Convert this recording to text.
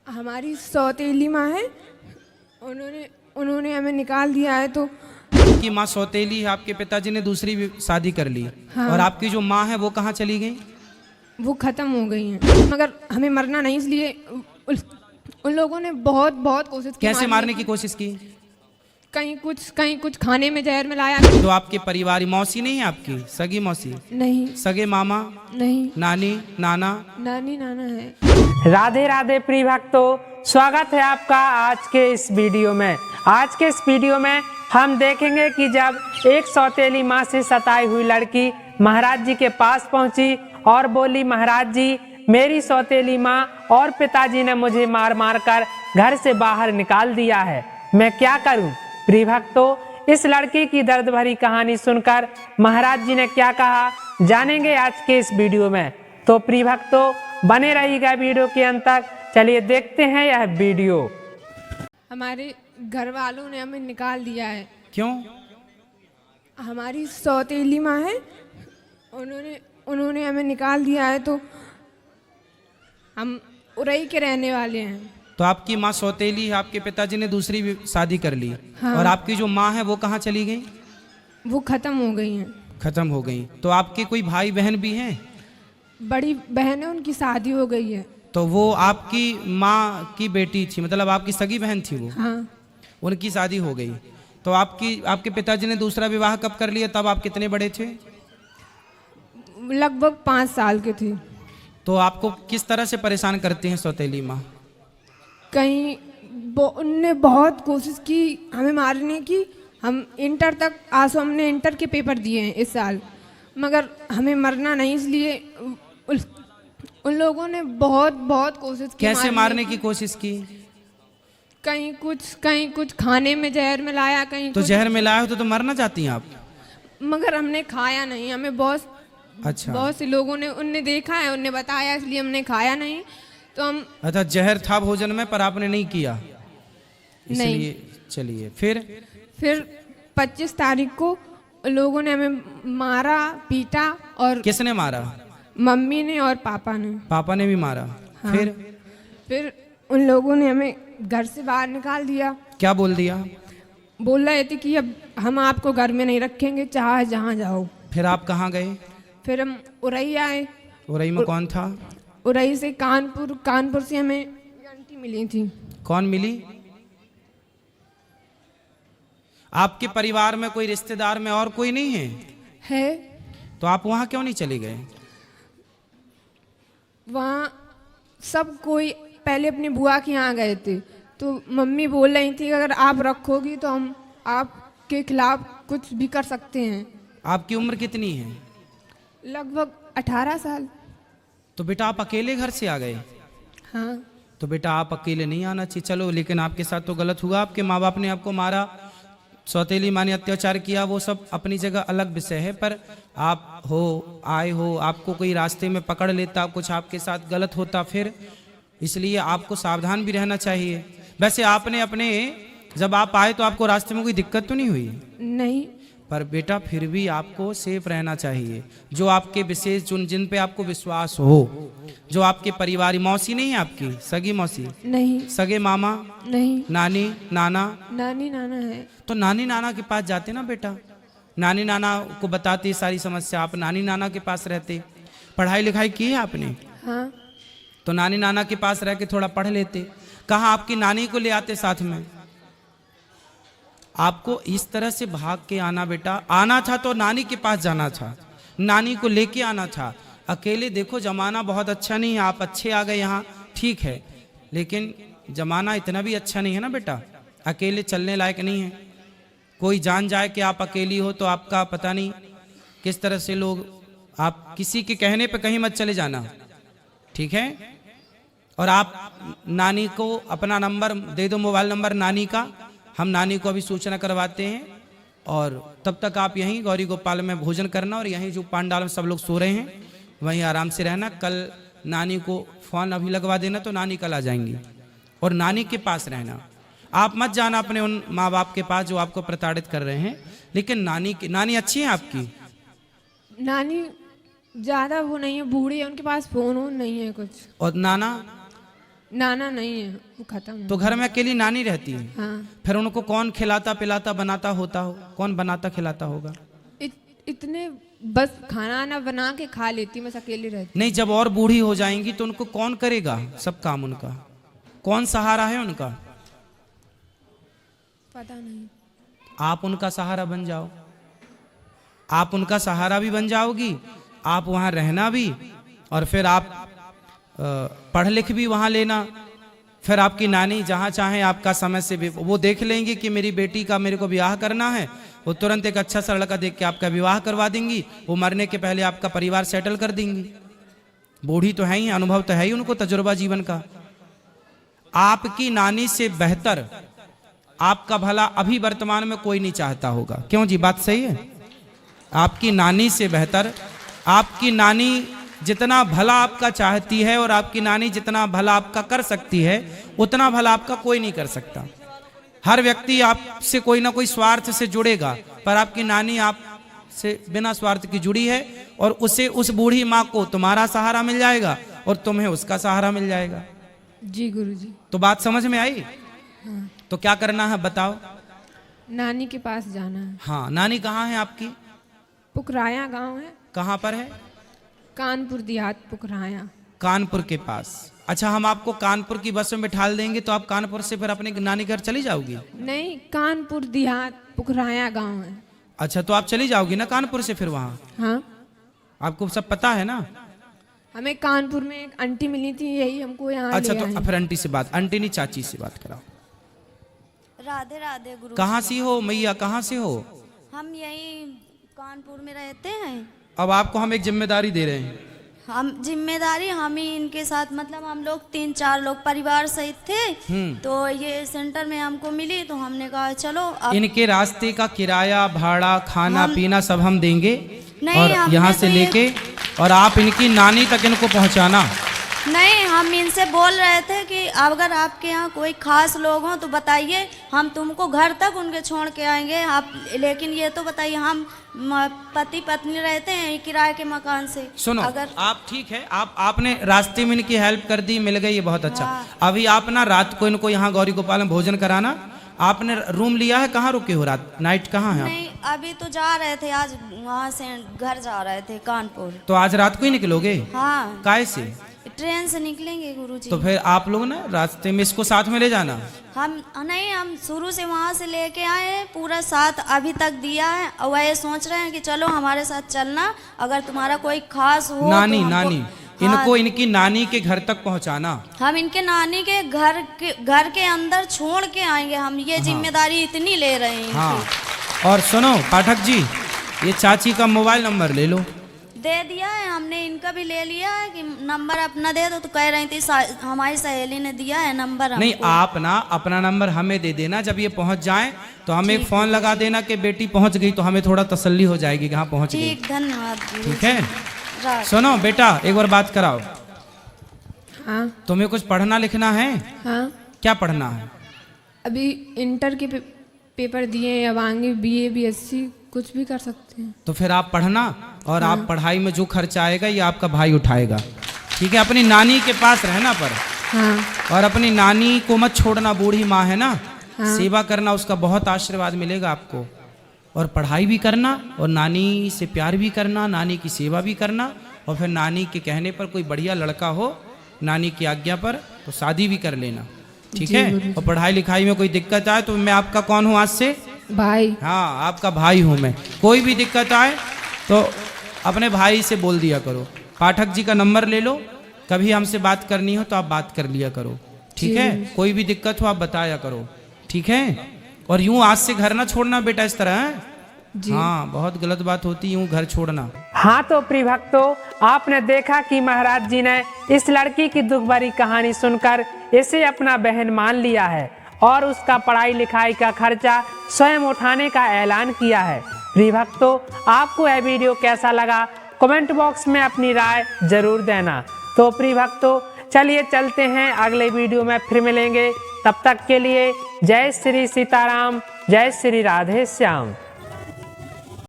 हमारी सौतेली माँ है, उन्होंने हमें निकाल दिया है। तो की माँ सौतेली है, आपके पिताजी ने दूसरी भी शादी कर ली। हाँ। और आपकी जो माँ है वो कहाँ चली गई? वो ख़त्म हो गई हैं, मगर हमें मरना नहीं, इसलिए उन लोगों ने बहुत बहुत कोशिश की। कैसे मारने की कोशिश की? कहीं कुछ खाने में जहर मिलाया। तो आपके परिवार मौसी नहीं है आपकी? सगी मौसी नहीं, सगे मामा नहीं, नानी नाना? नानी नाना है। राधे राधे प्रिय भक्तों, स्वागत है आपका आज के इस वीडियो में। आज के इस वीडियो में हम देखेंगे कि जब एक सौतेली माँ से सताई हुई लड़की महाराज जी के पास पहुंची और बोली, महाराज जी मेरी सौतेली माँ और पिताजी ने मुझे मार मार कर घर से बाहर निकाल दिया है, मैं क्या करूं? प्रिय भक्तों, इस लड़की की दर्द भरी कहानी सुनकर महाराज जी ने क्या कहा जानेंगे आज के इस वीडियो में। तो प्रिय भक्तों बने रहिएगा वीडियो के अंत तक। चलिए देखते हैं यह वीडियो। हमारे घर वालों ने हमें निकाल दिया है। क्यों? हमारी सौतेली माँ है, उन्होंने हमें निकाल दिया है। तो हम उरई के रहने वाले हैं। तो आपकी माँ सौतेली है, आपके पिताजी ने दूसरी भी शादी कर ली। हाँ। और आपकी जो माँ है वो कहाँ चली गई? वो ख़त्म हो गई हैं। खत्म हो गई। तो आपके कोई भाई बहन भी हैं? बड़ी बहन है, उनकी शादी हो गई है। तो वो आपकी माँ की बेटी थी, मतलब आपकी सगी बहन थी वो? हाँ। उनकी शादी हो गई। तो आपके पिताजी ने दूसरा विवाह कब कर लिया? तब आप कितने बड़े थे? लगभग 5 साल के थे। तो आपको किस तरह से परेशान करती हैं सौतेली माँ? उनने बहुत कोशिश की हमें मारने की। हम इंटर तक हमने इंटर के पेपर दिए हैं इस साल, मगर हमें मरना नहीं, इसलिए उन लोगों ने बहुत बहुत कोशिश की। कैसे मारने की कोशिश की? कहीं कुछ खाने में जहर मिलाया, तो जहर मिलाया हो तो मरना चाहती हैं आप? मगर हमने खाया नहीं। हमें बहुत से लोगों ने उनने देखा है, उनने बताया, इसलिए हमने खाया नहीं। तो हम अच्छा, जहर था भोजन में पर आपने नहीं किया, इसलिए नहीं। चलिए फिर 25 तारीख को लोगों ने हमें मारा पीटा। और किसने मारा? मम्मी ने और पापा ने। पापा ने भी मारा। हाँ। फिर उन लोगों ने हमें घर से बाहर निकाल दिया। क्या बोल दिया? बोल रहे थे कि अब हम आपको घर में नहीं रखेंगे, चाहे जहाँ जाओ। फिर आप कहाँ गए? फिर हम उरई आए। उरई में कौन था? उरई से कानपुर से हमें आंटी मिली थी। कौन मिली? आपके परिवार में कोई रिश्तेदार में और कोई नहीं है? तो आप वहाँ क्यों नहीं चले गए? वहाँ सब कोई पहले अपनी बुआ के यहाँ गए थे। तो मम्मी बोल रही थी अगर आप रखोगी तो हम आपके खिलाफ कुछ भी कर सकते हैं। आपकी उम्र कितनी है? लगभग 18 साल। तो बेटा आप अकेले घर से आ गए? हाँ। तो बेटा आप अकेले नहीं आना चाहिए, चलो, लेकिन आपके साथ तो गलत हुआ। आपके माँ बाप ने आपको मारा, सौतेली माँ ने अत्याचार किया, वो सब अपनी जगह अलग विषय है। पर आप आए हो, आपको कोई रास्ते में पकड़ लेता, कुछ आपके साथ गलत होता फिर, इसलिए आपको सावधान भी रहना चाहिए। वैसे आपने जब आप आए तो आपको रास्ते में कोई दिक्कत तो नहीं हुई? नहीं। पर बेटा फिर भी आपको सेफ रहना चाहिए। जो आपके विशेष जिन पे आपको विश्वास हो, जो आपके परिवार, मौसी नहीं है आपकी? सगी मौसी नहीं। सगे मामा नहीं। नानी नाना? नानी नाना है। तो नानी नाना के पास जाते ना बेटा, नानी नाना को बताते सारी समस्या, आप नानी नाना के पास रहते। पढ़ाई लिखाई की है आपने? हाँ। तो नानी नाना के पास रह के थोड़ा पढ़ लेते। कहाँ आपकी नानी को ले आते साथ में? आपको इस तरह से भाग के आना बेटा, आना था तो नानी के पास जाना था, नानी को लेके आना था। अकेले देखो जमाना बहुत अच्छा नहीं है, आप अच्छे आ गए यहाँ, ठीक है, लेकिन जमाना इतना भी अच्छा नहीं है ना बेटा, अकेले चलने लायक नहीं है। कोई जान जाए कि आप अकेली हो तो आपका पता नहीं किस तरह से लोग, आप किसी के कहने पे कहीं मत चले जाना, ठीक है? और आप नानी को अपना नंबर दे दो, मोबाइल नंबर नानी का, हम नानी को अभी सूचना करवाते हैं। और तब तक आप यहीं गौरी गोपाल में भोजन करना, और यहीं जो पांडाल में सब लोग सो रहे हैं वहीं आराम से रहना। कल नानी को फ़ोन अभी लगवा देना तो नानी कल आ जाएंगी, और नानी के पास रहना। आप मत जाना अपने उन माँ बाप के पास जो आपको प्रताड़ित कर रहे हैं, लेकिन नानी अच्छी है आपकी? नानी ज़्यादा वो नहीं है, बूढ़ी है, उनके पास फ़ोन नहीं है कुछ। और नाना? नाना नहीं है, वो खत्म है। तो घर में अकेली नानी रहती है। हाँ। फिर उनको कौन खिलाता पिलाता बनाता होता हो? कौन बनाता खिलाता होगा? इतने बस खाना आना बना के खा लेती, बस अकेली रहती। नहीं, जब और बूढ़ी हो जाएंगी तो उनको कौन करेगा सब काम? उनका कौन सहारा है उनका? पता नहीं। आप उनका सहारा बन जाओ। आप उनका सहारा भी बन जाओगी, आप वहाँ रहना भी, और फिर आप पढ़ लिख भी वहाँ लेना। फिर आपकी नानी जहाँ चाहें आपका समय से भी वो देख लेंगे कि मेरी बेटी का मेरे को ब्याह करना है, वो तुरंत एक अच्छा सा लड़का देख के आपका विवाह करवा देंगी। वो मरने के पहले आपका परिवार सेटल कर देंगी। बूढ़ी तो है ही, अनुभव तो है ही उनको, तजुर्बा जीवन का। आपकी नानी से बेहतर आपका भला अभी वर्तमान में कोई नहीं चाहता होगा। क्यों जी, बात सही है? आपकी नानी से बेहतर, आपकी नानी जितना भला आपका चाहती है और आपकी नानी जितना भला आपका कर सकती है, उतना भला आपका कोई नहीं कर सकता। हर व्यक्ति आपसे कोई ना कोई स्वार्थ से जुड़ेगा, पर आपकी नानी आपसे बिना स्वार्थ की जुड़ी है, और उसे, उस बूढ़ी माँ को तुम्हारा सहारा मिल जाएगा और तुम्हें उसका सहारा मिल जाएगा। जी गुरुजी। तो बात समझ में आई? हाँ। तो क्या करना है बताओ? नानी के पास जाना है। हाँ, नानी कहाँ है आपकी? पुकराया गांव है। कहाँ पर है? कानपुर देहात, पुकराया। कानपुर के पास। अच्छा, हम आपको कानपुर की बस में बिठा देंगे तो आप कानपुर से फिर अपने नानी घर चली जाओगी? नहीं, कानपुर देहात पुकराया गांव है। अच्छा, तो आप चली जाओगी ना कानपुर से फिर वहाँ? हाँ। आपको सब पता है ना? हमें कानपुर में एक आंटी मिली थी, यही हमको यहाँ अच्छा, ले तो आई। फिर आंटी से बात, आंटी नहीं चाची से बात कराओ। राधे राधे गुरु। कहाँ से हो मैया, कहाँ से हो? हम यही कानपुर में रहते हैं। अब आपको हम एक जिम्मेदारी दे रहे हैं। हम जिम्मेदारी हम ही इनके साथ, मतलब हम लोग 3-4 लोग परिवार सहित थे, तो ये सेंटर में हमको मिली, तो हमने कहा चलो अब इनके रास्ते का किराया, भाड़ा, खाना पीना सब हम देंगे, नहीं, और हमने यहाँ तो से ये- लेके और आप इनकी नानी तक इनको पहुँचाना। नहीं, हम इनसे बोल रहे थे कि अगर आपके यहाँ कोई खास लोग हों तो बताइए, हम तुमको घर तक उनके छोड़ के आएंगे। आप लेकिन ये तो बताइए, हम पति पत्नी रहते हैं किराए के मकान से। सुनो, अगर आप ठीक है, आपने रास्ते में इनकी हेल्प कर दी, मिल गई, ये बहुत अच्छा। हाँ। अभी आप ना रात को इनको यहाँ गौरी गोपाल में भोजन कराना। आपने रूम लिया है? कहाँ रुके हो रात, नाइट कहाँ है आप? नहीं, अभी तो जा रहे थे, आज वहाँ से घर जा रहे थे कानपुर। तो आज रात को ही निकलोगे? हाँ, काय से? ट्रेन से निकलेंगे गुरुजी। तो फिर आप लोग ना रास्ते में इसको साथ में ले जाना। हम नहीं, हम शुरू से वहाँ से लेके आए हैं, पूरा साथ अभी तक दिया है, और वह ये सोच रहे हैं कि चलो हमारे साथ चलना, अगर तुम्हारा कोई खास हो नानी, तो हमको- नानी, हाँ, इनको इनकी नानी के घर तक पहुँचाना। हम इनके नानी के घर के अंदर छोड़ के आएंगे। हम ये जिम्मेदारी इतनी ले रहे हैं हाँ, इनकी। और सुनो पाठक जी, ये चाची का मोबाइल नंबर ले लो। दे दिया है हमने, इनका भी ले लिया है कि नंबर अपना दे दो, तो कह रही थी हमारी सहेली ने दिया है नंबर हमको। नहीं, आप ना अपना नंबर हमें दे देना, जब ये पहुंच जाए तो हम एक फोन लगा देना कि बेटी पहुंच गई, तो हमें थोड़ा तसल्ली हो जाएगी कि हाँ पहुंच गई। ठीक, धन्यवाद गुरु। ठीक है, राधे। सुनो बेटा, एक बार बात कराओ। हाँ। तुम्हें कुछ पढ़ना लिखना है? हाँ। क्या पढ़ना है? अभी इंटर के पेपर दिए हैं, अब आगे BA BSc कुछ भी कर सकते हैं। तो फिर आप पढ़ना, और आप पढ़ाई में जो खर्चा आएगा ये आपका भाई उठाएगा। ठीक है, अपनी नानी के पास रहना पर, हाँ। और अपनी नानी को मत छोड़ना, बूढ़ी माँ है ना। हाँ। सेवा करना, उसका बहुत आशीर्वाद मिलेगा आपको, और पढ़ाई भी करना, और नानी से प्यार भी करना, नानी की सेवा भी करना, और फिर नानी के कहने पर कोई बढ़िया लड़का हो, नानी की आज्ञा पर, तो शादी भी कर लेना। ठीक जी, है, गुरुजी। और पढ़ाई लिखाई में कोई दिक्कत आए तो मैं आपका कौन हूँ आज से? भाई। हाँ, आपका भाई हूँ मैं। कोई भी दिक्कत आए तो अपने भाई से बोल दिया करो। पाठक जी का नंबर ले लो, कभी हमसे बात करनी हो तो आप बात कर लिया करो। ठीक है, कोई भी दिक्कत हो आप बताया करो। ठीक है, और यूं आज से घर ना छोड़ना बेटा इस तरह है? जी। हाँ, बहुत गलत बात होती यूं घर छोड़ना। हाँ तो प्रिय भक्तों, आपने देखा कि महाराज जी ने इस लड़की की दुख भरी कहानी सुनकर इसे अपना बहन मान लिया है, और उसका पढ़ाई लिखाई का खर्चा स्वयं उठाने का ऐलान किया है। प्रिय भक्तों, आपको यह वीडियो कैसा लगा कमेंट बॉक्स में अपनी राय जरूर देना। तो प्रिय भक्तों, चलिए चलते हैं, अगले वीडियो में फिर मिलेंगे। तब तक के लिए जय श्री सीताराम, जय श्री राधे श्याम।